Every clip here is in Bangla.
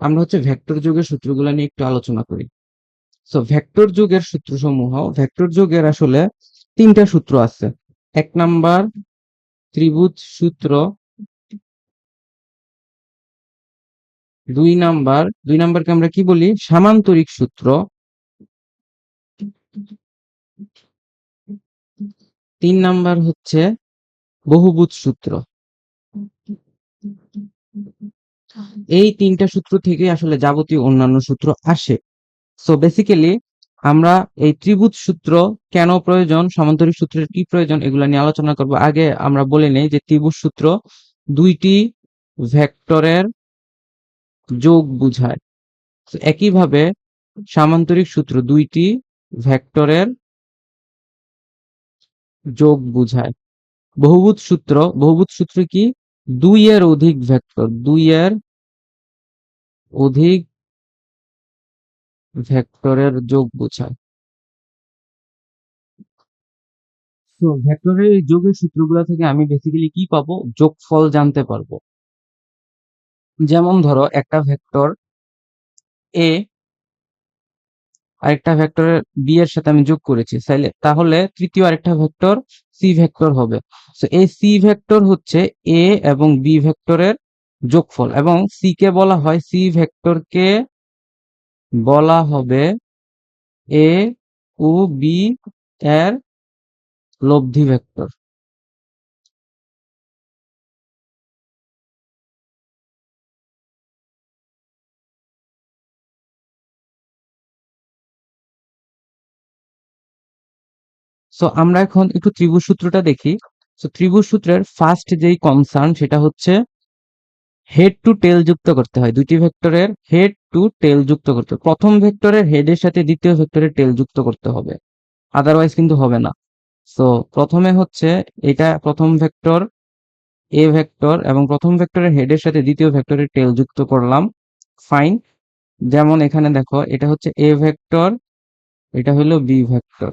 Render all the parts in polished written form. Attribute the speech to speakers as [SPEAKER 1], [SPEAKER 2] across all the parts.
[SPEAKER 1] আমরা হচ্ছে ভেক্টর যোগের সূত্রগুলো নিয়ে একটু আলোচনা করি। সো ভেক্টর যোগের সূত্রসমূহ, ভেক্টর যোগের আসলে তিনটা সূত্র আছে। এক নাম্বার ত্রিভুজ সূত্র, দুই নাম্বারকে আমরা কি বলি, সামান্তরিক সূত্র, তিন নাম্বার হচ্ছে বহুভুজ সূত্র। এই তিনটা সূত্র থেকে আসলে যাবতীয় অন্যান্য সূত্র আসে। সো বেসিক্যালি আমরা এই ত্রিভুজ সূত্র কেন প্রয়োজন, সামান্তরিক সূত্রের কি প্রয়োজন, এগুলা নিয়ে আলোচনা করব। আগে আমরা বলে নেই যে ত্রিভুজ সূত্র দুইটি ভেক্টরের যোগ বুঝায়। তো একইভাবে সামান্তরিক সূত্র দুইটি ভেক্টরের যোগ বুঝায়। বহুভুজ সূত্র কি, দুই এর অধিক ভেক্টর, দুই এর অধিক ভেক্টরের যোগ বোঝায়। তো ভেক্টরের এই যোগের সূত্রগুলো থেকে আমি বেসিক্যালি কি পাবো, যোগফল জানতে পারবো। যেমন ধরো একটা ভেক্টর এ আরেকটা ভেক্টরের বি এর সাথে আমি যোগ করেছি, তাহলে তৃতীয় আরেকটা ভেক্টর সি ভেক্টর হবে। তো এই সি ভেক্টর হচ্ছে এ এবং বি ভেক্টরের যোগফল, এবং সি কে বলা হয়, সি ভেক্টরকে বলা হবে এ ও বি এর লব্ধি ভেক্টর। সো আমরা এখন একটু ত্রিভুজ সূত্রটা দেখি। সো ত্রিভুজ সূত্রের ফার্স্ট যেই কনসার্ন সেটা হচ্ছে হেড টু টেল যুক্ত করতে হয়, দুইটি ভেক্টরের হেড টু টেল যুক্ত করতে হবে। প্রথম ভেক্টরের হেডের সাথে দ্বিতীয় ভেক্টরের টেল যুক্ত করতে হবে, আদারওয়াইজ কিন্তু হবে না। সো প্রথমে হচ্ছে এটা প্রথম ভেক্টর এ ভেক্টর, এবং প্রথম ভেক্টরের হেডের সাথে দ্বিতীয় ভেক্টরের টেল যুক্ত করলাম, ফাইন। যেমন এখানে দেখো, এটা হচ্ছে এ ভেক্টর, এটা হলো বি ভেক্টর,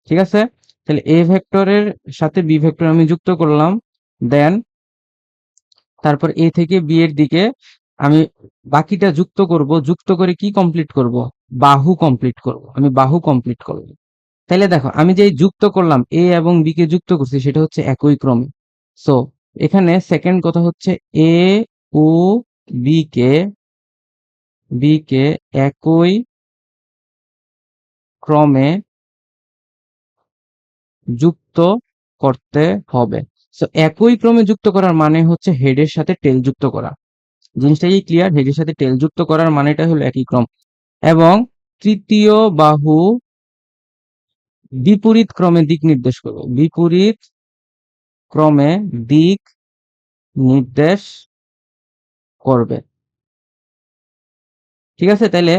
[SPEAKER 1] ঠিক আছে। তাহলে এ ভেক্টরের সাথে বি ভেক্টর আমি যুক্ত করলাম, দেন তারপর এ থেকে বি এর দিকে আমি বাকিটা যুক্ত করব, যুক্ত করে কি কমপ্লিট করব, বাহু কমপ্লিট করব, আমি বাহু কমপ্লিট করব। তাহলে দেখো, আমি যে যুক্ত করলাম এ এবং বি কে যুক্ত করছি সেটা হচ্ছে একই ক্রমে। সো এখানে সেকেন্ড কথা হচ্ছে এ ও বি কে একই ক্রমে যুক্ত করতে হবে। সো একই ক্রমে যুক্ত করার মানে হচ্ছে হেডের সাথে টেল যুক্ত করা। জিনিসটা কি ক্লিয়ার? হেডের সাথে টেল যুক্ত করার মানেটা হলো একই ক্রম। এবং তৃতীয় বাহু বিপরীত ক্রমে দিক নির্দেশ করবে, বিপরীত ক্রমে দিক নির্দেশ করবে, ঠিক আছে। তাহলে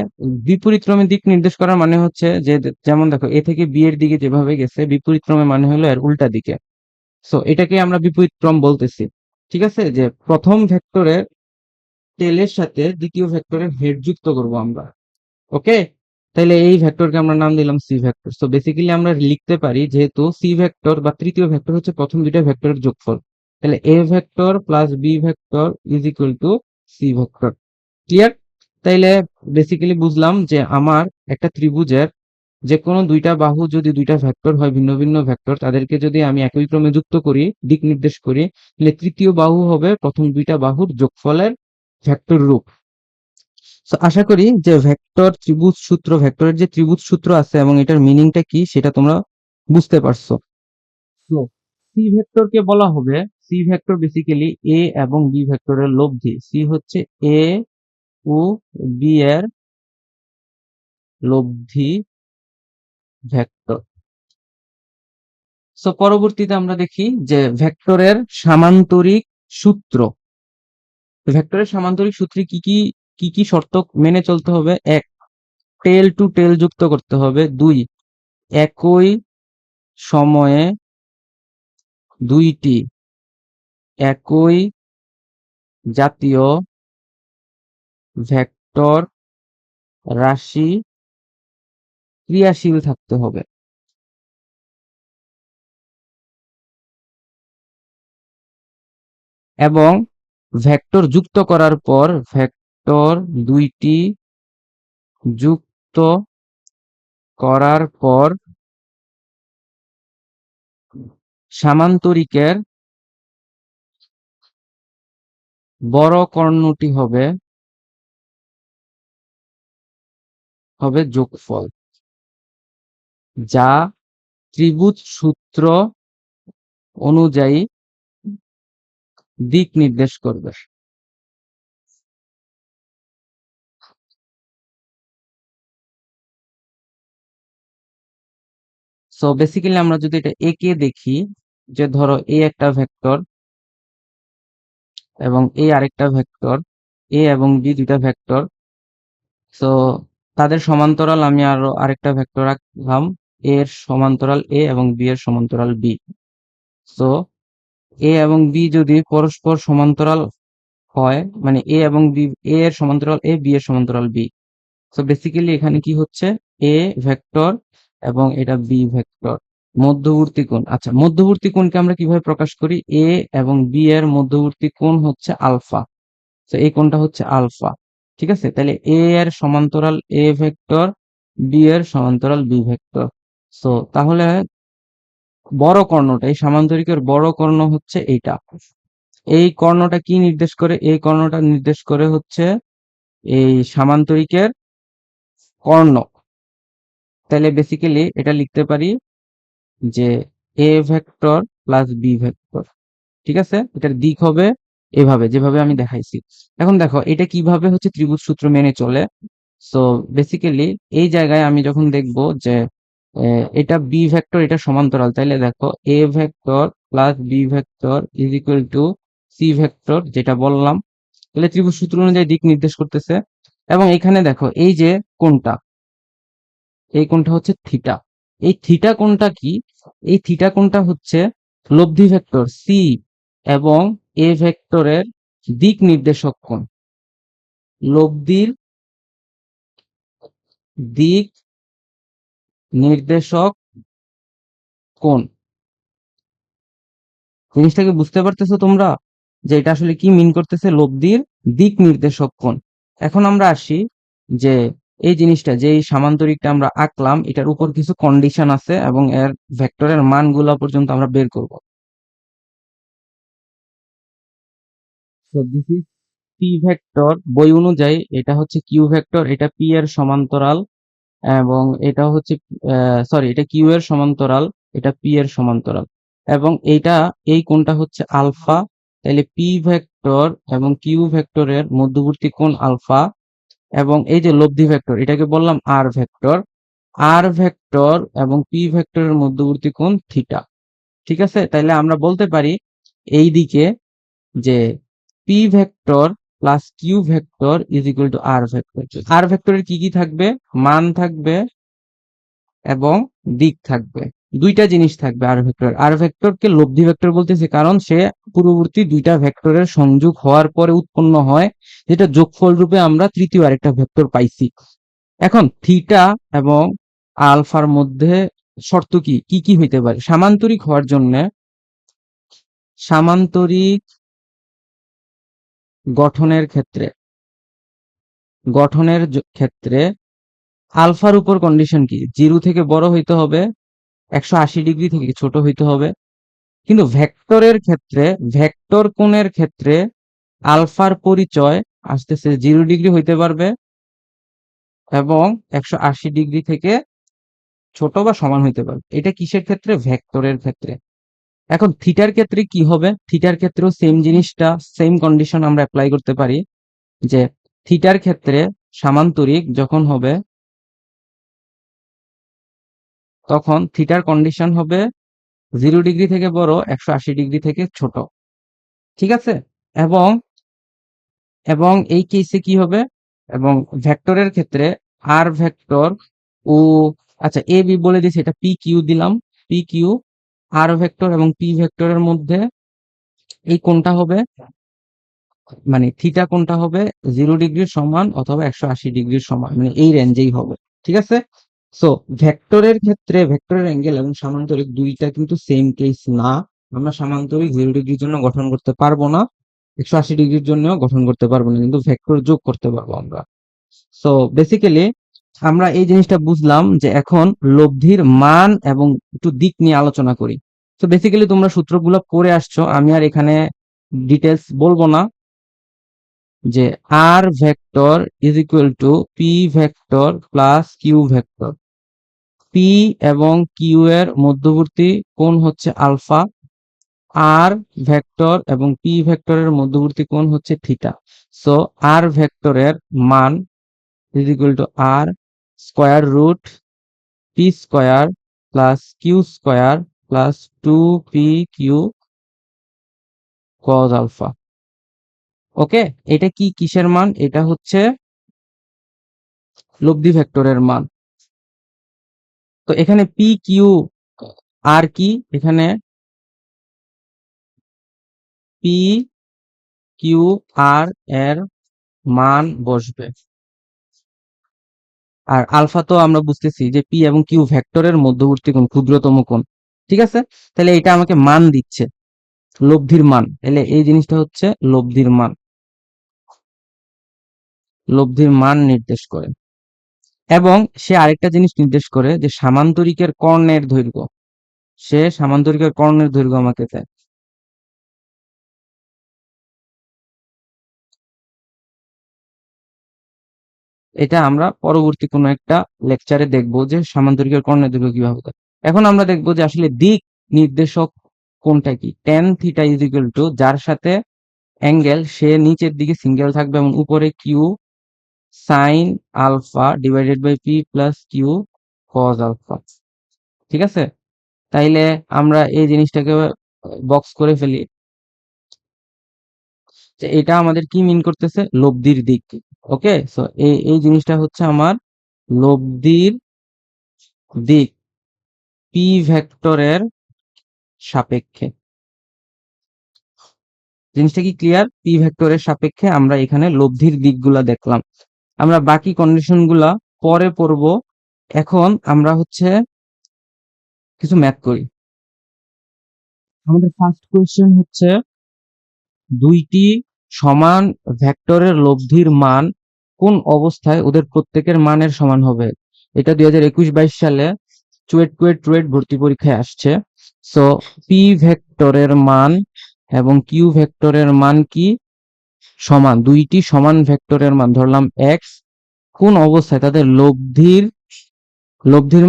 [SPEAKER 1] বিপরীত ক্রমে দিক নির্দেশ করার মানে হচ্ছে যে, যেমন দেখো এ থেকে বি এর দিকে যেভাবে গেছে, বিপরীত ক্রমে মানে হলো এর উল্টা দিকে। সো এটাকে আমরা বিপরীত ক্রম বলতেছি, ঠিক আছে। যে প্রথম ভেক্টরের টেলের সাথে দ্বিতীয় ভেক্টরের হেড যুক্ত করব আমরা, ওকে। তাহলে এই ভেক্টরকে আমরা নাম দিলাম সি ভেক্টর। সো বেসিক্যালি আমরা লিখতে পারি, যেহেতু সি ভেক্টর বা তৃতীয় ভেক্টর হচ্ছে প্রথম দুইটা ভেক্টরের যোগফল, তাহলে A vector plus B vector is equal to C vector. Clear? তাইলে বেসিক্যালি বুঝলাম যে আমার একটা ত্রিভুজের যে কোনো দুইটা বাহু যদি দুইটা ভেক্টর হয়, ভিন্ন ভিন্ন ভেক্টর, তাদেরকে যদি আমি একই ক্রমে যুক্ত করি, দিক নির্দেশ করি, তাহলে তৃতীয় বাহু হবে প্রথম দুইটা বাহুর যোগফলের ভেক্টর রূপ। So, আশা করি যে ভেক্টর ত্রিভুজ সূত্র, ভেক্টরের যে ত্রিভুজ সূত্র আছে এবং এটার মিনিংটা কি সেটা তোমরা বুঝতে পারছো। তো সি ভেক্টরকে বলা হবে, সি ভেক্টর বেসিক্যালি এ এবং বি ভেক্টরের লব্ধি। সি হচ্ছে এ ও বি এর লব্ধি ভেক্টর। সো পরবর্তীতে আমরা দেখি যে ভেক্টরের সামান্তরিক সূত্র। ভেক্টরের সামান্তরিক সূত্রে কি কি শর্ত মেনে চলতে হবে? এক, টেল টু টেল যুক্ত করতে হবে। দুই, একই সময়ে দুইটি একই জাতীয় ভেক্টর রাশি ক্রিয়াশীল থাকতে হবে। এবং ভেক্টর যুক্ত করার পর ভেক্টর দুইটি যুক্ত করার পর সামান্তরিকের বড় কর্ণটি হবে যোগফল, যা ত্রিভুজ সূত্র অনুযায়ী দিক নির্দেশ করবে। সো বেসিক্যালি আমরা যদি এটা এ কে দেখি, যে ধরো এ একটা ভেক্টর এবং এ আরেকটা ভেক্টর, এ এবং বি দুইটা ভেক্টর। সো তাদের সমান্তরাল আমি আরো আরেকটা ভেক্টর রাখলাম, এ এর সমান্তরাল এ এবং বি এর সমান্তরাল বি। সো এ এবং বি যদি পরস্পর সমান্তরাল হয়, মানে এ এবং বি, এ এর সমান্তরাল এ, বি এর সমান্তরাল বি। সো বেসিক্যালি এখানে কি হচ্ছে, এ ভেক্টর এবং এটা বি ভেক্টর। মধ্যবর্তী কোণ, আচ্ছা মধ্যবর্তী কোণকে আমরা কিভাবে প্রকাশ করি, এ এবং বি এর মধ্যবর্তী কোণ হচ্ছে আলফা। তো এই কোণটা হচ্ছে আলফা, ঠিক আছে। তাহলে এ এর সমান্তরাল এ ভেক্টর, বি এর সমান্তরাল বি ভেক্টর। সো তাহলে বড় কর্ণটা, এই সামান্তরিকের বড় কর্ণ হচ্ছে এইটা। এই কর্ণটা কি নির্দেশ করে, এই কর্ণটা নির্দেশ করে হচ্ছে এই সামান্তরিকের কর্ণ। তাহলে বেসিক্যালি এটা লিখতে পারি যে A vector plus B vector, ঠিক আছে। এটার দিক হবে এভাবে, যেভাবে আমি দেখাইছি। এখন দেখো এটা কিভাবে হচ্ছে ত্রিভুজ সূত্র মেনে চলে। সো বেসিক্যালি এই জায়গায় আমি যখন দেখব যে এটা বি ভেক্টর, এটা সমান্তরাল, তাইলে দেখো A vector plus B vector is equal to C vector, যেটা বললাম। তাহলে ত্রিভুজ সূত্র অনুযায়ী দিক নির্দেশ করতেছে। এবং এখানে দেখো এই যে কোণটা, এই কোণটা হচ্ছে থিটা। এই থিটা কোণটা কি, এই থিটা কোণটা হচ্ছে লব্ধি ভেক্টর সি এবং এ ভেক্টরের দিক নির্দেশক কোণ। লব্ধির দিক নির্দেশক কোণ, জিনিসটাকে বুঝতে পারতেছো তোমরা যে এটা আসলে কি মিন করতেছে, লব্ধির দিক নির্দেশক কোণ। এখন আমরা আসি যে এই জিনিসটা, যে এই সামান্তরিকটা আমরা আঁকলাম, এটার উপর কিছু কন্ডিশন আছে এবং এর ভেক্টরের মানগুলো পর্যন্ত আমরা বের করব। So this is P vector, বই অনুযায়ী এটা হচ্ছে কিউ ভেক্টর, এটা পি এর সমান্তরাল, এবং এটা হচ্ছে সরি, এটা কিউ এর সমান্তরাল, এটা পি এর সমান্তরাল, এবং এইটা এই কোণটা হচ্ছে আলফা। তাহলে পি ভেক্টর এবং কিউ ভেক্টরের মধ্যবর্তী কোণ আলফা। এবং এই যে লব্ধি ভেক্টর, এটাকে বললাম আর ভেক্টর। আর ভেক্টর এবং পি ভেক্টরের মধ্যবর্তী কোণ থিটা, ঠিক আছে। তাইলে আমরা বলতে পারি এই দিকে যে P vector plus Q vector is equal to R vector. R ভেক্টরের কি কি থাকবে, মান থাকবে এবং দিক থাকবে, দুইটা জিনিস থাকবে। আর ভেক্টরকে লব্ধি ভেক্টর বলতেছে কারণ সে পূর্ববর্তী দুইটা ভেক্টরের সংযোগ হওয়ার পরে উৎপন্ন হয়, যেটা যোগফল রূপে আমরা তৃতীয় আরেকটা ভেক্টর পাইছি। এখন থিটা এবং আলফার মধ্যে শর্ত কি কি কি হইতে পারে, সামান্তরিক হওয়ার জন্য, সামান্তরিক গঠনের ক্ষেত্রে, ক্ষেত্রে আলফার উপর কন্ডিশন কি, 0 থেকে বড় হইতে হবে, 180 ডিগ্রি থেকে ছোট হইতে হবে। কিন্তু ভেক্টরের ক্ষেত্রে, ভেক্টর কোণের ক্ষেত্রে আলফার পরিচয় আসতেছে 0 ডিগ্রি হইতে পারবে এবং 180 ডিগ্রি থেকে ছোট বা সমান হইতে পারবে। এটা কিসের ক্ষেত্রে, ভেক্টরের ক্ষেত্রে। এখন থিটার ক্ষেত্রে কি হবে, থিটার ক্ষেত্রেও সেম জিনিসটা, সেম কন্ডিশন আমরা অ্যাপ্লাই করতে পারি, যে থিটার ক্ষেত্রে সামান্তরিক যখন হবে তখন থিটার কন্ডিশন হবে 0 ডিগ্রি থেকে বড়, 180 ডিগ্রি থেকে ছোট, ঠিক আছে। এবং এবং এই কেসে কি হবে, এবং ভেক্টরের ক্ষেত্রে আর ভেক্টর ও, আচ্ছা এ বি বলে দিছি, এটা পি কিউ দিলাম, পি কিউ আর ভেক্টর এবং পি ভেক্টরের মধ্যে এই কোণটা হবে, মানে থিটা কোণটা হবে 0 ডিগ্রির সমান অথবা 180 ডিগ্রির সমান, মানে এই রেঞ্জেই হবে, ঠিক আছে। সো ভেক্টরের ক্ষেত্রে ভেক্টরের অ্যাঙ্গেল এবং সামান্তরিক দুইটা কিন্তু সেম কেস না। আমরা সামান্তরিক 0 ডিগ্রির জন্য গঠন করতে পারবো না, 180 ডিগ্রির জন্য গঠন করতে পারবো না, কিন্তু ভেক্টর যোগ করতে পারবো আমরা। সো বেসিক্যালি আমরা এই জিনিসটা বুঝলাম যে এখন লব্ধির মান এবং একটু দিক নিয়ে আলোচনা করি। তো বেসিক্যালি তোমরা সূত্রগুলো পড়ে আসছো, আমি আর এখানে ডিটেলস বলবো না। যে R vector is equal to P vector plus Q vector. P এবং কিউ এর মধ্যবর্তী কোণ হচ্ছে আলফা, আর ভেক্টর এবং পি ভেক্টরের মধ্যবর্তী কোণ হচ্ছে থিটা। সো আর ভেক্টরের মান is equal to R square root P square plus Q square plus 2p/q cos alpha. Okay, এটা কি কিসের মান? এটা হচ্ছে লব্ধি ভেক্টরের মান। তো এখানে পি কিউ আর কি, এখানে পি কিউ আর এর মান বসবে। আর আলফা তো আমরা বুঝতেছি যে পি এবং কিউ ভেক্টরের মধ্যবর্তী কোণ, ক্ষুদ্রতম কোণ। ঠিক আছে, তাহলে এটা আমাকে মান দিচ্ছে, লব্ধির মান। তাহলে এই জিনিসটা হচ্ছে লব্ধির মান, লব্ধির মান নির্দেশ করে। এবং সে আরেকটা জিনিস নির্দেশ করে যে সামান্তরিকের কর্ণের দৈর্ঘ্য, সে সামান্তরিকের কর্ণের দৈর্ঘ্য আমাকে দেয়। এটা আমরা পরবর্তী কোনো একটা লেকচারে দেখবো যে সামান্তরিকের কর্ণের দৈর্ঘ্য কিভাবে দেয়। এখন আমরা দেখবো যে আসলে দিক নির্দেশক কোনটা কি। Ten theta is equal two, যার সাথে অ্যাঙ্গেল সে নিচের দিকে সিঙ্গেল থাকবে এবং উপরে Q sine alpha divided by P plus Q cos alpha. ঠিক আছে, তাইলে আমরা এই জিনিসটাকে বক্স করে ফেলি যে এটা আমাদের কি মিন করতেছে, লব্ধির দিক। ওকে, সো এই এই জিনিসটা হচ্ছে আমার লব্ধির দিক পি ভেক্টরের সাপেক্ষে। জিনিসটা কি ক্লিয়ার? পি ভেক্টরের সাপেক্ষে আমরা এখানে লব্ধির দিকগুলা দেখলাম। আমরা বাকি কন্ডিশন গুলা পরে পড়ব। এখন আমরা হচ্ছে কিছু ম্যাথ করি। আমাদের ফার্স্ট কোয়েশ্চেন হচ্ছে দুইটি সমান ভেক্টরের লব্ধির মান কোন অবস্থায় ওদের প্রত্যেকের মানের সমান হবে। এটা 2021-22 সালে চুয়েট ভর্তি পরীক্ষায় আসছে। সো পি ভেক্টরের মান এবং কিউ ভেক্টরের মান কি সমান, দুইটি সমান ভেক্টরের মান ধরলাম এক্স, কোন অবস্থায় তাদের লব্ধির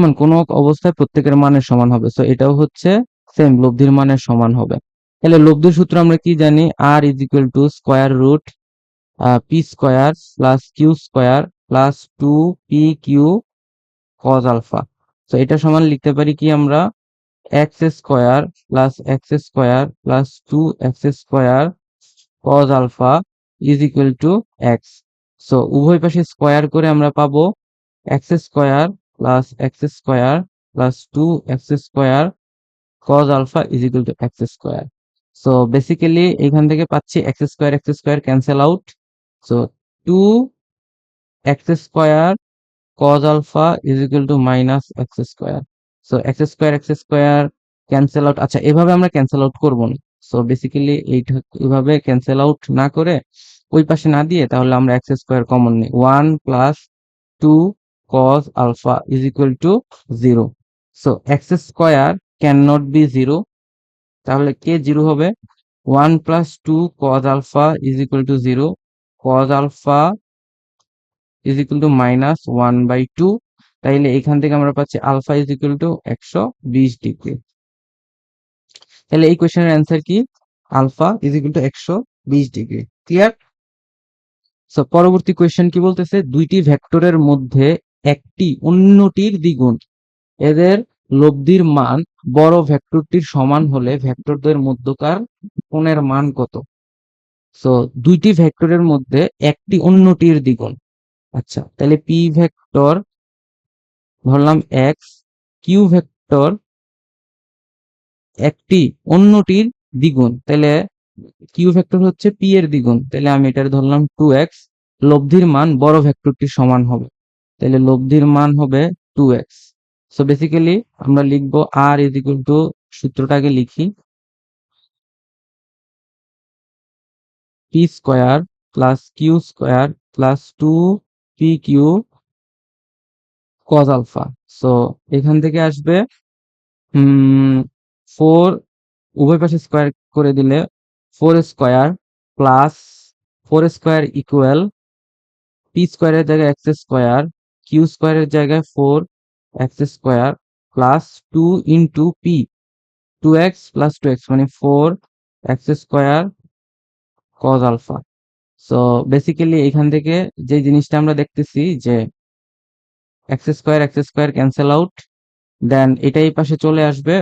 [SPEAKER 1] মান কোন অবস্থায় প্রত্যেকের মানের সমান হবে। সো এটাও হচ্ছে সেম, লব্ধির মানের সমান হবে। তাহলে লব্ধির সূত্র আমরা কি জানি, R is equal to square root P square plus Q square plus 2p/q cos alpha. তো এটা সমান লিখতে পারি কি আমরা, X square plus X square plus 2x square cos alpha is equal to X. So উভয় পাশে স্কোয়ার করে আমরা পাবো X square plus X square plus 2x square cos alpha is equal to X square. So basically এখান থেকে পাচ্ছি X square cancel out. So 2x square cos alpha is equal to minus x square. So x square cancel out. আচ্ছা, এভাবে আমরা ক্যান্সেল আউট করবো না। সো বেসিক্যালি এইটা এভাবে ক্যান্সেল আউট না করে ওই পাশে না দিয়ে তাহলে আমরা এক্স স্কোয়ার কমন নিই, 1 plus 2 cos alpha is equal to 0। So x square can not be 0, তাহলে কে 0 হবে, 1 plus 2 cos alpha is equal to 0, cos alpha is equal to minus 1/2। তাইলে এখান থেকে আমরা পাচ্ছি alpha is equal to 120 degree. তাহলে এই কোয়েশ্চেনের অ্যান্সার কি, alpha is equal to 120 degree. Clear? So পরবর্তী কোয়েশ্চেন কি বলতেছে, দুইটি ভেক্টরের মধ্যে একটি অন্যটির দ্বিগুণ, এদের লব্ধির মান বড় ভেক্টরটির সমান হলে ভেক্টরদের মধ্যকার কোণের মান কত। সো দুইটি ভেক্টরের মধ্যে একটি অন্যটির দ্বিগুণ। আচ্ছা, তাহলে পি ভেক্টর ধরলাম এক্স, কিউ ভেক্টর একটি অন্যটির দ্বিগুণ, তাহলে কিউ ভেক্টর হচ্ছে পি এর দ্বিগুণ, তাহলে আমি এটার ধরলাম 2x। লব্ধির মান বড় ভেক্টরটির সমান হবে, তাহলে লব্ধির মান হবে 2x। সো বেসিক্যালি আমরা লিখবো আর ইজ ইকুয়াল টু, সূত্রটাকে লিখি, P square plus Q square plus 2 pq cos alpha. So এখান থেকে আসবে 4, উভয় পাশে স্কোয়ার করে দিলে 4 square plus 4 square equal P স্কোয়ারের জায়গায় এক্স স্কোয়ার, কিউ স্কোয়ারের জায়গায় 4 x square plus 2 × p 2x + 2x মানে 4 x square cos alpha. So basically এখান থেকে যে জিনিসটা আমরা দেখতেছি যে x square cancel out, then এটা এই পাশে চলে আসবে।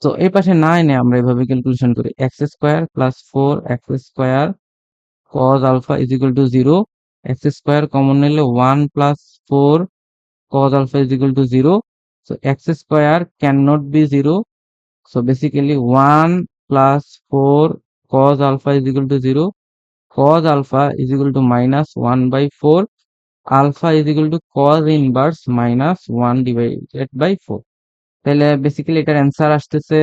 [SPEAKER 1] তো এই পাশে না এনে আমরা এভাবে ক্যালকুলেশন করি x square plus 4 x square cos alpha is equal to 0, x square common নিলে 1 plus 4 cos alpha is equal to 0. So x square cannot be 0. So basically 1 plus 4 cos alpha is equal to 0. Cos alpha is equal to minus 1 by 4. Alpha is equal to cos inverse minus 1 divided by 4. তাহলে বেসিক্যালি এটার অ্যান্সার আসতেছে,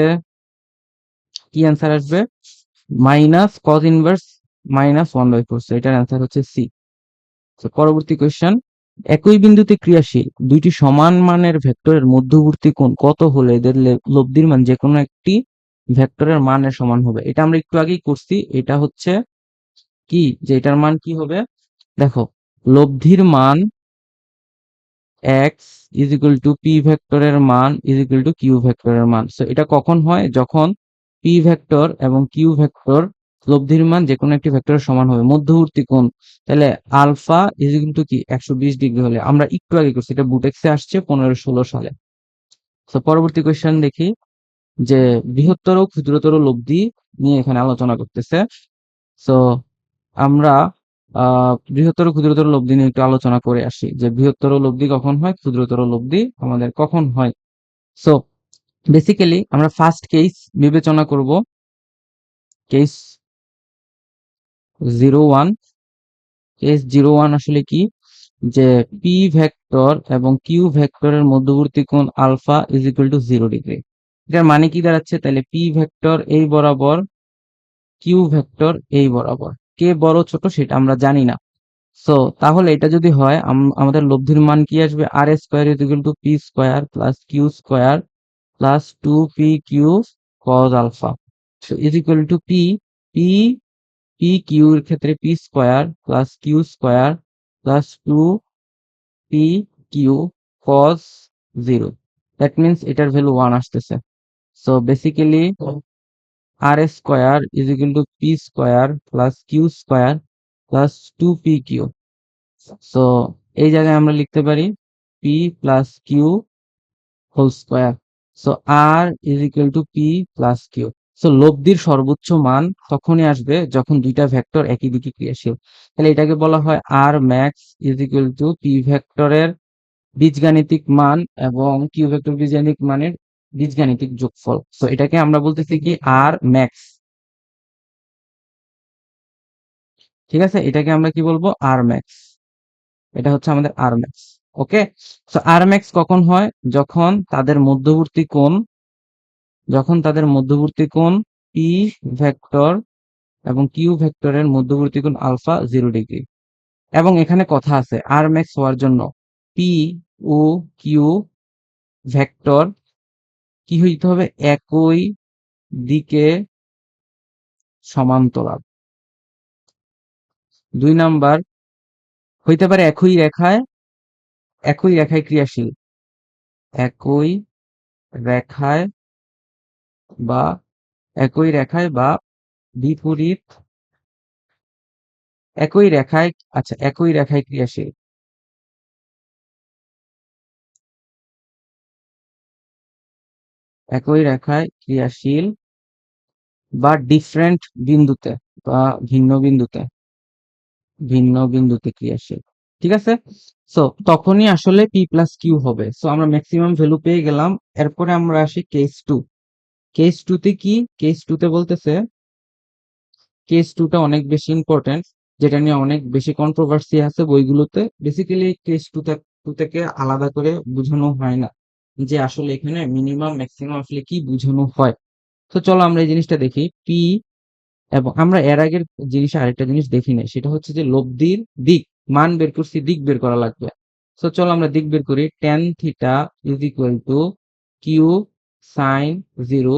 [SPEAKER 1] কি অ্যান্সার আসবে? Minus cos inverse minus 1/4। So এটার অ্যান্সার হচ্ছে সি। তো পরবর্তী কোয়েশ্চেন, একই বিন্দুতে ক্রিয়াশীল দুইটি সমান মানের ভেক্টরের মধ্যবর্তী কোণ কত হলে এদের লব্ধির মান যে কোনো একটি ভেক্টরের মানের সমান হবে? এটা আমরা একটু আগেই করছি। এটা হচ্ছে কি, যে এটার মান কি হবে? দেখো, লব্ধির মান x is equal to P ভেক্টরের মান ইজ ইকুয়াল টু কিউ ভেক্টরের মান। সো এটা কখন হয়? যখন পি ভেক্টর এবং কিউ ভেক্টর লব্ধির মান যে কোনো একটি ভেক্টরের সমান হবে। মধ্যবর্তী কোণ তাহলে আলফা ইজ ইকুয়াল টু কি 120 ডিগ্রি হলে। আমরা একটু আগে করছি, এটা বুটেক্সে আসছে 15-16 সালে। তো পরবর্তী কোয়েশ্চেন দেখি, যে বৃহত্তর ও ক্ষুদ্রতর লব্ধি নিয়ে এখানে আলোচনা করতেছে। সো আমরা বৃহত্তর ক্ষুদ্রতর লব্ধি নিয়ে একটু আলোচনা করে আসি, যে বৃহত্তর লব্ধি কখন হয়, ক্ষুদ্রতর লব্ধি আমাদের কখন হয়। সো বেসিক্যালি আমরা ফার্স্ট কেস বিবেচনা করব, কেস 01। কেস 01 আসলে কি, যে পি ভেক্টর এবং কিউ ভেক্টরের মধ্যবর্তী কোণ alpha is equal to 0 degree. এটার মানে কি দাঁড়াচ্ছে? তাহলে পি ভেক্টর এই বরাবর, কিউ ভেক্টর এই বরাবর, কে বড় ছোট সেটা আমরা জানি না। সো তাহলে এটা যদি হয়, আমাদের লব্ধির মান কি আসবে? R square is equal to P square plus Q square plus 2pq cos alpha is equal to P, P P Q এর ক্ষেত্রে P square plus Q square plus 2pq cos 0। That means এটার ভ্যালু 1 আসতেছে। So basically R square is equal to P square plus Q square plus 2pq। So এই জায়গায় আমরা লিখতে পারি P plus Q whole square. So R is equal to P plus Q. So লব্ধির সর্বোচ্চ মান তখনই আসবে যখন দুইটা ভেক্টর একই দিকে ক্রিয়াশীল। তাহলে এটাকে বলা হয় R max is equal to P ভেক্টরের বীজগাণিতিক মান এবং কিউ ভেক্টর বীজগাণিতিক মানের বীজগাণিতিক যোগফল। সো এটাকে আমরা বলতেছি কি আর ম্যাক্স। ঠিক আছে, এটাকে আমরা কি বলবো? আর ম্যাক্স। এটা হচ্ছে আমাদের আর ম্যাক্স। ওকে, সো আর ম্যাক্স কখন হয়? যখন তাদের মধ্যবর্তী কোণ, পি ভেক্টর এবং কিউ ভেক্টরের মধ্যবর্তী কোণ আলফা 0 ডিগ্রি। এবং এখানে কথা আছে, আর ম্যাক্স হওয়ার জন্য পি ও কিউ ভেক্টর কি হইতে হবে? একই দিকে সমান্তরাল। 2 নাম্বার হইতে পারে একই রেখায় ক্রিয়াশীল, একই রেখায় বা বা বিপরীত, একই রেখায়, আচ্ছা একই রেখায় ক্রিয়াশীল, একই রেখায় ক্রিয়াশীল বা ডিফারেন্ট বিন্দুতে বা ভিন্ন বিন্দুতে ক্রিয়াশীল। ঠিক আছে, সো তখনই আসলে পি প্লাস কিউ হবে। সো আমরা ম্যাক্সিমাম ভ্যালু পেয়ে গেলাম। এরপরে আমরা আসি কেস 2। কেস 2 তে কি? কেস 2 তে বলতেছে, কেস 2 টা অনেক বেশি ইম্পর্টেন্ট, যেটা নিয়ে অনেক বেশি কন্ট্রোভার্সি আছে বইগুলোতে। বেসিক্যালি কেস 2 থেকে আলাদা করে বোঝানো হয় না, যে আসলে এখানে মিনিমাম ম্যাক্সিমাম আসলে কি বোঝানো হয়। তো চলো আমরা এই জিনিসটা দেখি। পি এবং আমরা এর আগের জিনিস আরেকটা জিনিস দেখি নাই, সেটা হচ্ছে যে লব্ধির দিক মান বের করছি, দিক বের করা লাগবে। তো চলো আমরা দিক বের করি। tan theta is equal to q sine 0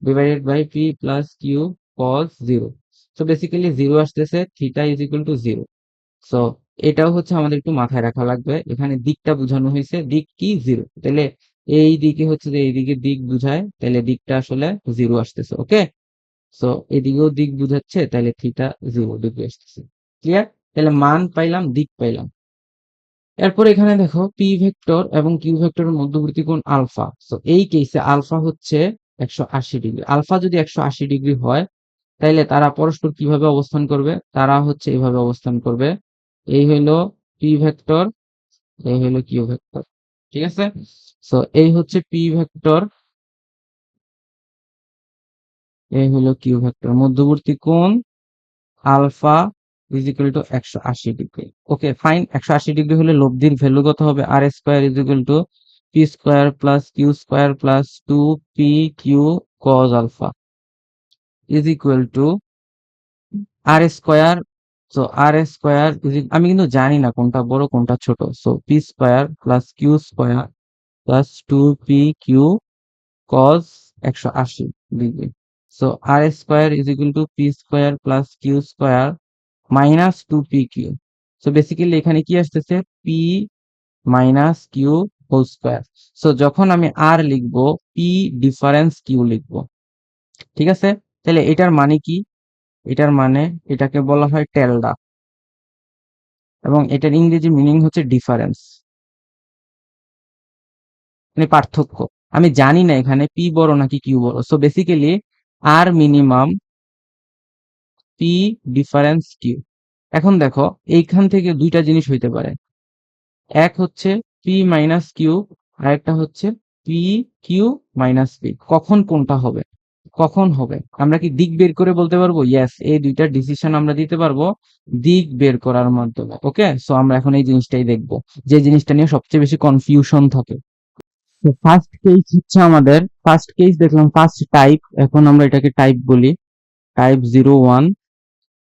[SPEAKER 1] divided by P plus Q cos 0। So basically 0 আসতেছে, থিটা ইজ ইকুয়াল টু 0। সো এটাও হচ্ছে আমাদের একটু মাথায় রাখা লাগবে, এখানে দিকটা বোঝানো হয়েছে, দিক কি 0, তাহলে এই দিকে হচ্ছে যে এইদিকে দিক বুঝায়, তাহলে দিকটা আসলে 0 আসতেছে। ওকে, সো এদিকেও দিক বুঝাচ্ছে, তাহলে থিটা 0 ডিগ্রি আসতেছে। ক্লিয়ার? তাহলে মান পাইলাম, দিক পাইলাম। এরপর এখানে দেখো পি ভেক্টর এবং কিউ ভেক্টরের মধ্যবর্তী কোণ আলফা। সো এই কেসে আলফা হচ্ছে 180 ডিগ্রি। আলফা যদি 180 ডিগ্রি হয়, তাইলে তারা পরস্পর কিভাবে অবস্থান করবে? তারা হচ্ছে এইভাবে অবস্থান করবে। এই হইলো পি ভেক্টর, এই হইলো কিউ ভেক্টর। ঠিক আছে? সো এই হচ্ছে পি ভেক্টর, এই হলো কিউ ভেক্টর। মধ্যবর্তী কোণ alpha is equal to 180 degree. Okay fine. 180 degree হলে লব্ধির ভ্যালু কত হবে? R square is equal to P square plus Q square plus 2p/q cos alpha is equal to R square. So R square আমি কিন্তু জানি না কোনটা বড় কোনটা ছোট। So P square plus Q square plus 2p/q cos 180 degree. So R square is equal to P square plus Q square minus 2p/q। So basically এখানে কি আসতেছে? P minus q whole square. So যখন আমি আর লিখবো, পি ডিফারেন্স কিউ লিখবো। ঠিক আছে? তাহলে এটার মানে কি? এটার মানে এটাকে বলা হয় টেলডা, এবং এটার ইংরেজি মিনিং হচ্ছে ডিফারেন্স, মানে পার্থক্য। আমি জানি না এখানে পি বড় নাকি কিউ বড়। সো বেসিক্যালি আর মিনিমাম পি ডিফারেন্স কিউ। এখন দেখো এইখান থেকে দুইটা জিনিস হইতে পারে, এক হচ্ছে পি মাইনাস কিউ, আর একটা হচ্ছে পি কিউ মাইনাস পি। কখন কোনটা হবে? কখন হবে? আমরা কি দিক বের করে বলতে পারবো? ইয়েস, এই দুইটা ডিসিশন আমরা দিতে পারবো দিক বের করার মাধ্যমে। ওকে, সো আমরা এখন এই জিনিসটাই দেখবো, যে জিনিসটা নিয়ে সবচেয়ে বেশি কনফিউশন থাকে। তো ফার্স্ট কেস হচ্ছে আমাদের, ফার্স্ট কেস দেখলাম, ফার্স্ট টাইপ। এখন আমরা এটাকে টাইপ বলি, টাইপ 01,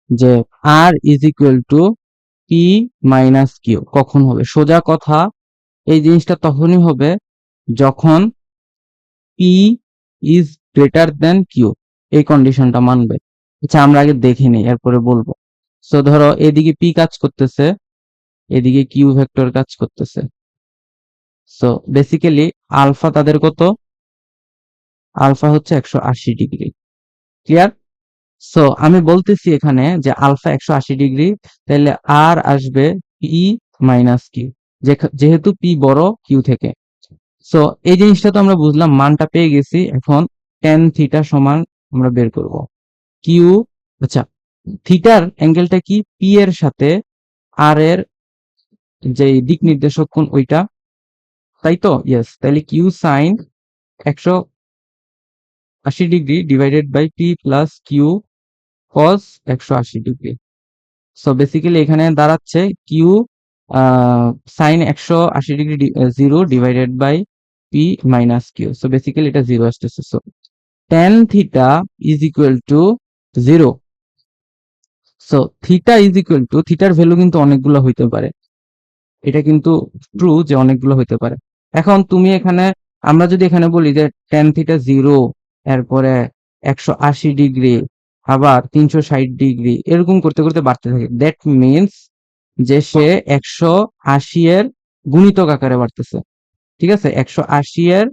[SPEAKER 1] যে R is equal to P minus Q কখন হবে? সোজা কথা, এই জিনিসটা তখনই হবে যখন P is greater than Q, এই কন্ডিশনটা মানবে। আচ্ছা আমরা আগে দেখে নিই, এরপরে বলবো। সো ধরো এদিকে পি কাজ করতেছে, এদিকে কিউ ভেক্টর কাজ করতেছে। সো বেসিক্যালি আলফা তাদের কত? আলফা হচ্ছে 180 ডিগ্রি। ক্লিয়ার? সো আমি বলতেছি এখানে যে আলফা 180 ডিগ্রি, তাহলে আর আসবে পি মাইনাস কিউ, যেহেতু পি বড় কিউ থেকে। সো এই জিনিসটা তো আমরা বুঝলাম, মানটা পেয়ে গেছি। এখন tan থিটা সমান আমরা বের করব কিউ। আচ্ছা, থিটার অ্যাঙ্গেলটা কি? পি এর সাথে আর এর যে দিক নির্দেশক কোণ ওইটা, তাই তো? ইয়েস, তাহলে q sine 180 degree divided by P plus q cos 180 degree. So basically এখানে দাঁড়াচ্ছে q sine 180 degree 0 divided by p minus q. So basically এটা 0 আসতেছে। So tan theta is equal to 0। So theta is equal to, থিটার ভ্যালু কিন্তু অনেকগুলো হইতে পারে, এটা কিন্তু ট্রু যে অনেকগুলো হইতে পারে। এখন তুমি এখানে, আমরা যদি এখানে বলি যে tan থিটা 0, এরপরে 180 ডিগ্রি, আবার 360 ডিগ্রি, এরকম করতে করতে বাড়তে থাকে, দ্যাট মিনস যে সে 180 এর গুণিতক আকারে বাড়তেছে। ঠিক আছে? 180 এর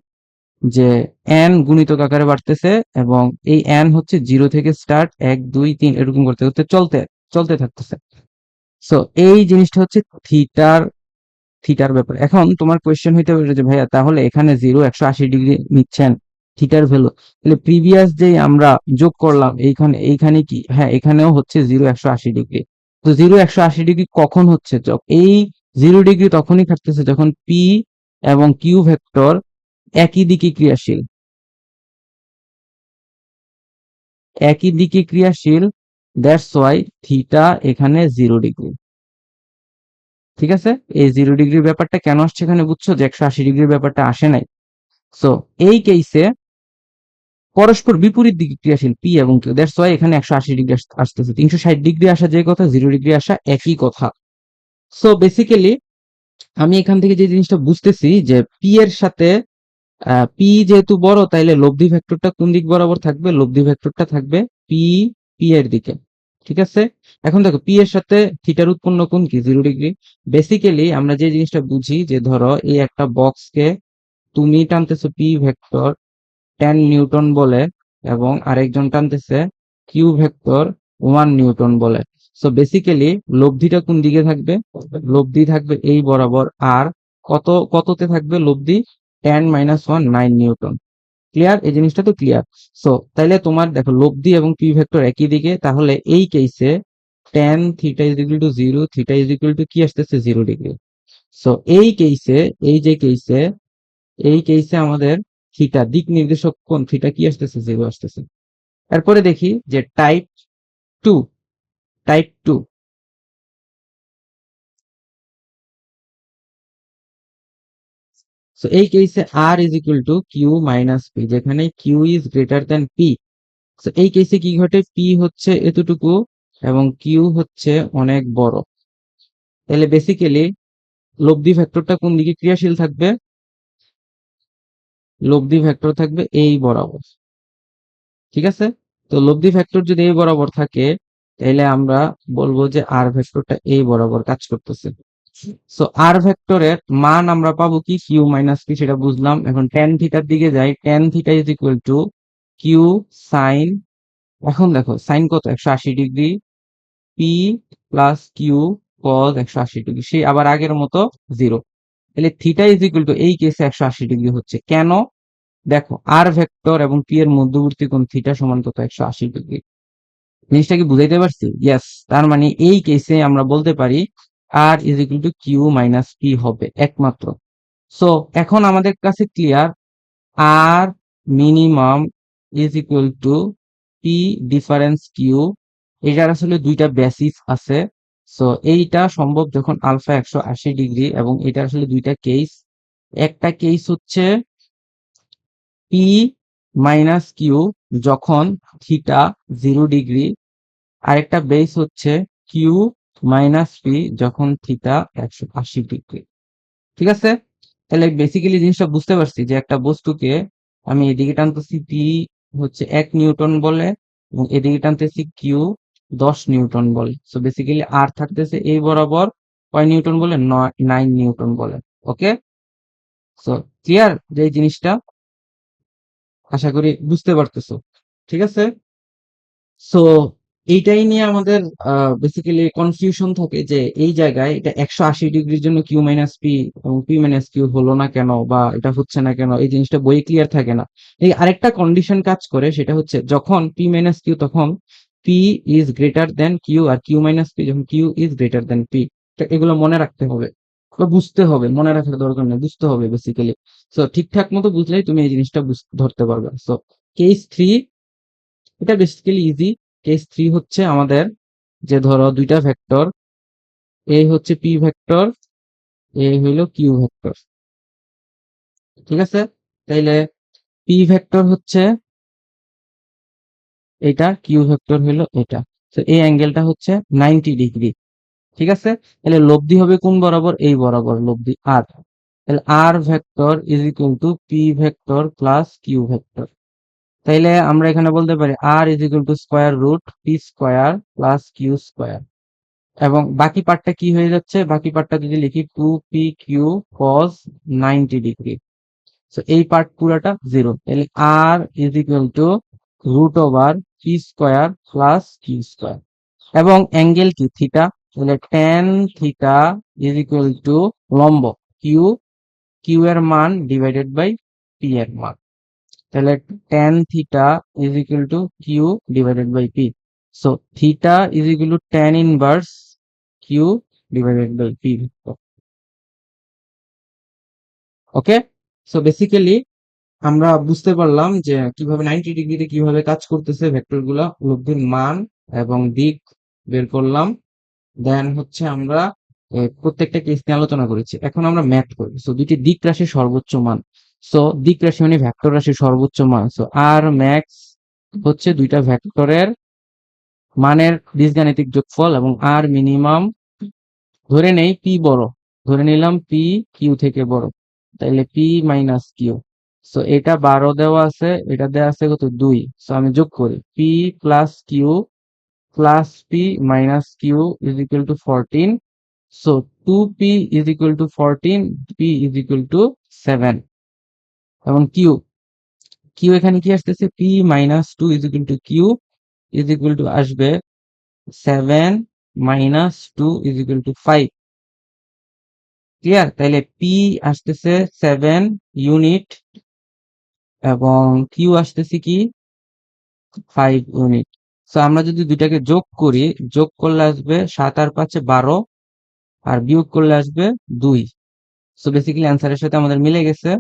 [SPEAKER 1] যে এন গুণিতক আকারে বাড়তেছে, এবং এই এন হচ্ছে 0 থেকে স্টার্ট, 1 2 3 এরকম করতে করতে চলতে চলতে থাকতেছে। সো এই জিনিসটা হচ্ছে থিটার, থিটার ব্যাপার। এখন তোমার কোয়েশ্চেন হইতে পারে যে ভাইয়া তাহলে এখানে 0 180 ডিগ্রি নিচ্ছেন থিটার ভ্যালু, তাহলে প্রিভিয়াস যে আমরা যোগ করলাম এইখানে, এইখানে কি? হ্যাঁ, এখানেও হচ্ছে 0 180 ডিগ্রি। তো 0 180 ডিগ্রি কখন হচ্ছে? এই 0 ডিগ্রি তখনই থাকতেছে যখন পি এবং কিউ ভেক্টর একই দিকে ক্রিয়াশীল, একই দিকে ক্রিয়াশীল। দ্যাটস ওয়াই থিটা এখানে 0 ডিগ্রি। ঠিক আছে? এই 0 ডিগ্রির ব্যাপারটা কেন আসছে এখানে বুঝছো, যে 180 ডিগ্রির ব্যাপারটা আসে নাই। সো এই কেসে পরস্পর বিপরীত দিকে ক্রিয়াশীল পি এবং কিউ, দ্যাটস ওয়াই এখানে 180 ডিগ্রি আসতেছে, 360 ডিগ্রি আসা যে কথা, 0 ডিগ্রি আসা একই কথা। সো বেসিক্যালি আমি এখান থেকে যে জিনিসটা বুঝতেছি যে পি এর সাথে পি যেহেতু বড়, তাইলে লব্ধি ভেক্টরটা কোন দিক বরাবর থাকবে? লব্ধি ভেক্টরটা থাকবে পি পি এর দিকে। ঠিক আছে, এখন দেখো পি এর সাথে থিটার উৎপন্ন কোণ কি? 0 ডিগ্রি। বেসিক্যালি আমরা যে জিনিসটা বুঝি যে ধরো এই একটা বক্সকে তুমি টানতেছো পি ভেক্টর 10 নিউটন বলে এবং আরেকজন টানতেছে কিউ ভেক্টর 1 নিউটন বলে। সো বেসিক্যালি লব্ধিটা কোন দিকে থাকবে? লব্ধি থাকবে এই বরাবর। আর কততে থাকবে লব্ধি? 10 - 1 9 নিউটন। ক্লিয়ার? এই জিনিসটা তো ক্লিয়ার। সো তাইলে তোমার দেখো লব্ধি এবং পি ভেক্টর একই দিকে, তাহলে এই কেসে tan theta is equal to 0, theta is equal two কি আসতেছে? 0 ডিগ্রি। সো এই কেসে আমাদের থিটা দিক নির্দেশক কোণ থিটা কি আসতেছে? 0 আসতেছে। এরপরে দেখি যে টু টাইপ টু। সো এই কেসে R is equal to Q minus P, যেখানে Q is greater than P. So এই কেসে কি ঘটে? পি হচ্ছে এতটুকু এবং কিউ হচ্ছে অনেক বড়। তাহলে বেসিক্যালি লব্ধি ভেক্টরটা কোন দিকে ক্রিয়াশীল থাকবে? লব্ধি ভেক্টর থাকবে এই বরাবর। ঠিক আছে, তো লব্ধি ভেক্টর যদি এই বরাবর থাকে, তাহলে আমরা বলবো যে আর ভেক্টরটা এই বরাবর কাজ করতেছে। সো আর ভেক্টরের মান আমরা পাবো কি? কিউ মাইনাস পি, সেটা বুঝলাম। এখন টেন থিটার দিকে যাই, tan theta is equal to q sine, এখন দেখো সাইন কত? 180 degree, p plus Q cos 180 degree, সেই আবার আগের মতো 0। তাহলে থিটা ইজ ইকুয়াল টু এই কেসে 180 ডিগ্রি হচ্ছে কেন? দেখো আর ভেক্টর এবং পি এর মধ্যবর্তী কোণ থিটা সমান কত? 180 ডিগ্রি। জিনিসটা কি বুঝাইতে পারছি? ইয়েস। তার মানে এই কেসে আমরা বলতে পারি R is equal to Q minus P হবে একমাত্র। সো এখন আমাদের কাছে clear, R minimum is equal to P difference Q. এটার আসলে দুইটা বেসিস আছে। সো এইটা সম্ভব যখন আলফা 180 ডিগ্রি, এবং এটা আসলে দুইটা কেস। একটা কেস হচ্ছে পি মাইনাস কিউ যখন থিটা 0 ডিগ্রি, আরেকটা বেস হচ্ছে কিউ মাইনাস পি যখন থিটা 180 ডিগ্রি। ঠিক আছে, তাহলে বেসিক্যালি জিনিসটা বুঝতে পারছি যে একটা বস্তুকে আমি এদিকে টানতেছি পি হচ্ছে 1 নিউটন বলে, এবং এদিকে টানতেছি কিউ 10 নিউটন বলে। সো বেসিক্যালি আর থাকতেছে এই বরাবর কয় নিউটন বলে? 9 নিউটন বলে। ওকে, সো ক্লিয়ার যে এই জিনিসটা? আশা করি বুঝতে পারতেছো। ঠিক আছে, সো এইটাই নিয়ে আমাদের বেসিক্যালি কনফিউশন থাকে যে এই জায়গায় এটা 180 ডিগ্রির জন্য কিউ মাইনাস পি এবং পি মাইনাস কিউ হলো না কেন, বা এটা হচ্ছে না কেন, এই জিনিসটা বই ক্লিয়ার থাকে না। এই আরেকটা কন্ডিশন কাজ করে, সেটা হচ্ছে যখন পি মাইনাস কিউ তখন P is greater than Q, আর কিউ মাইনাস পি যখন Q is greater than P. এগুলো মনে রাখতে হবে বা বুঝতে হবে, মনে রাখার দরকার নেই, বুঝতে হবে বেসিক্যালি। সো ঠিকঠাক মতো বুঝলেই তুমি এই জিনিসটা ধরতে পারবে। সো কেস 3, এটা বেসিক্যালি ইজি। কেস 3 হচ্ছে আমাদের যে ধরো দুইটা ভেক্টর, এই হচ্ছে পি ভেক্টর, এই হইলো কিউ ভেক্টর। ঠিক আছে, তাইলে পি ভেক্টর হচ্ছে এটা, কিউ ভেক্টর হইলো এটা। তো এই অ্যাঙ্গেলটা হচ্ছে 90 ডিগ্রি। ঠিক আছে, তাহলে লব্ধি হবে কোন বরাবর? এই বরাবর লব্ধি আর। তাহলে R vector is equal to P vector plus Q vector. তাইলে আমরা এখানে বলতে পারি R is equal to square root P square plus Q square, এবং বাকি পার্টটা কি হয়ে যাচ্ছে? বাকি পার্টটা যদি লিখি 2pq cos 90 ডিগ্রি। সো এই পার্ট পুরাটা 0। তাহলে R is equal to root over P square plus Q square, এবং অ্যাঙ্গেল কি? থিটা। তাহলে tan theta is equal to লম্ব কিউ, কিউ এর মান ডিভাইডেড বাই পি এর মান। তাহলে tan theta is equal to Q divided by P. So theta is equal to tan inverse Q divided by P. Okay, so basically আমরা বুঝতে পারলাম যে কিভাবে 90 ডিগ্রিতে কিভাবে কাজ করতেছে ভেক্টর গুলা, লব্ধির মান এবং দিক বের করলাম। দেন হচ্ছে আমরা প্রত্যেকটা কেস নিয়ে আলোচনা করেছি। এখন আমরা ম্যাথ করবো। সো দুইটি দিক রাশির সর্বোচ্চ মান। সো দিক রাশি মানে ভেক্টর রাশির সর্বোচ্চ মান। সো আর ম্যাক্স হচ্ছে দুইটা ভেক্টরের মানের বীজগাণিতিক যোগফল, এবং আর মিনিমাম ধরে নেই পি বড়, ধরে নিলাম পি কিউ থেকে বড়, তাইলে পি মাইনাস কিউ। সো এটা 12 দেওয়া আছে, এটা দেওয়া আছে কত 2। সো আমি যোগ করি p plus q plus p minus q is equal to 14। So 2p is equal to 14, p is equal to 7। এবং কিউ কিউ এখানে কি আসতেছে, p minus 2 is equal to q is equal to আসবে 7 minus 2 is equal to 5। Clear? তাইলে পি আসতেছে 7 ইউনিট এবং কিউ আসতেছে কি 5 ইউনিট। সো আমরা যদি দুইটাকে যোগ করি, যোগ করলে আসবে 7 আর 5 12, আর বিয়োগ করলে আসবে 2। সো বেসিক্যালি অ্যান্সারের সাথে আমাদের মিলে গেছে,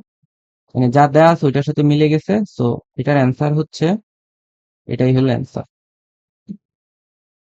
[SPEAKER 1] মানে যা দেওয়া আছে ওইটার সাথে মিলে গেছে। সো এটার অ্যান্সার হচ্ছে, এটাই হলো অ্যান্সার।